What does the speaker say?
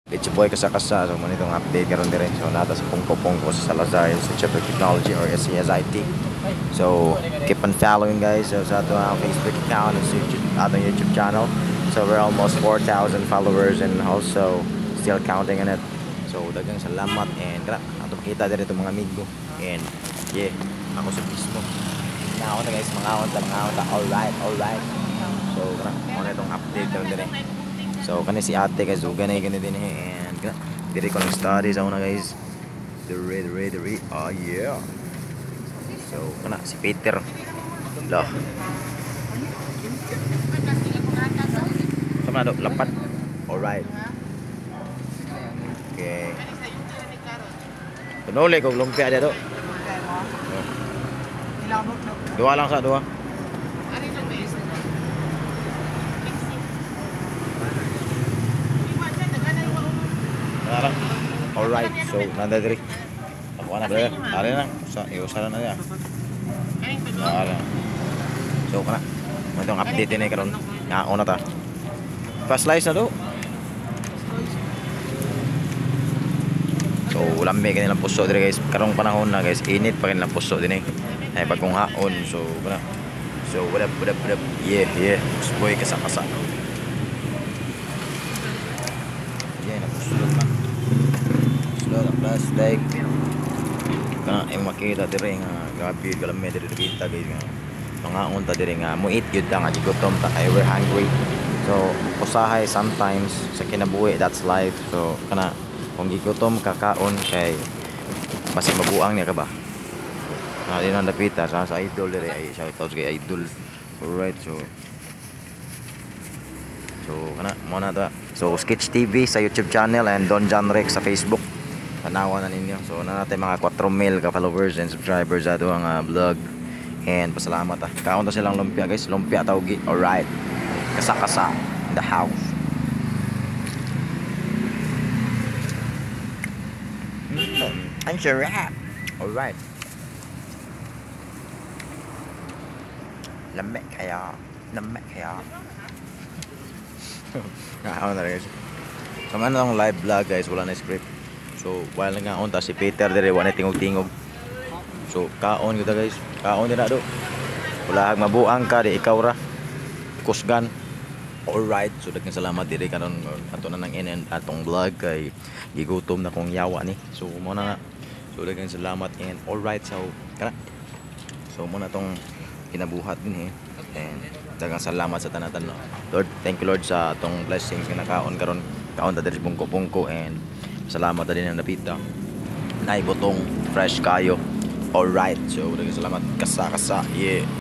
It's your boy Kasa-Kasa. So man itong update karon dire. So nata sa Pungko-Pungko sa Salazar Institute of Technology or SCSIT. So keep on following guys. So sa ato Facebook account and sa atong YouTube channel. So we're almost 4,000 followers and also still counting on it. So daghang salamat and kana ato makita dire itong mga amigo. And yeah, ako sa mismo. Now guys, mga onta. Alright. So kana mo itong update karon dire. So kani si ate guys, ganay gani din and diri ko lang study sa una guys. Diri. Oh yeah. So kana si Peter. Lah. Sama do lapat. Alright. Okay. Tunole kog lumpia dia do. Dua lang sa dua. Alright, so nanda diri. Ako na diri. Ari na. Sa iusaran na niya. Ari. So kana. Mo itong update ni karon. Nga una ta. Fast slice na do. So lambe kanilang puso diri guys. Karong panahon na guys, init pa kanilang puso din ay bagong haon. So kana. So what up. Yeah. Boy Kasa-Kasa. Yeah, napusulot na. Plastic kana ay makita diri nga grabe kalami diri kita guys nga mga unta diri nga muit gyud ta nga gigutom ta kay we're hungry. So usahay sometimes sa kinabuhi, that's life. So kana kung gigutom kakaon kay mas mabuang niya ka ba di na dapita sa idol diri ay shoutouts kay idol. Alright, so kana mo na ta. So Sketch TV sa YouTube channel and Don John Rex sa Facebook. Tanawan na ninyo. So na natin mga 4,000 ka followers and subscribers sa ang vlog. And pasalamat kaon ta silang lumpia guys. Lumpia tawgi. Alright. Kasa-Kasa in the house. I'm sure. Alright. Lamek kaya. Kaon na guys. So man ang live vlog guys, wala na script. So while nga unta si Peter dire wala tingog-tingog. So kaon kita guys. Kaon dira do. Wala hag mabuang ka di ikaw ra. Kusgan. Alright. So daghang salamat dire karon ato na nang end atong vlog kay gigutom na kong yawa ni. So mo na nga. So daghang salamat and alright so kana. So mo na tong kinabuhat din and daghang salamat sa tanan Lord. Thank you Lord sa atong blessings nga nakaon karon. Kaon ta diri bungko-bungko and salamat din ang napita. Naibotong fresh kayo. Alright. So daghang salamat Kasa-Kasa. Yeah.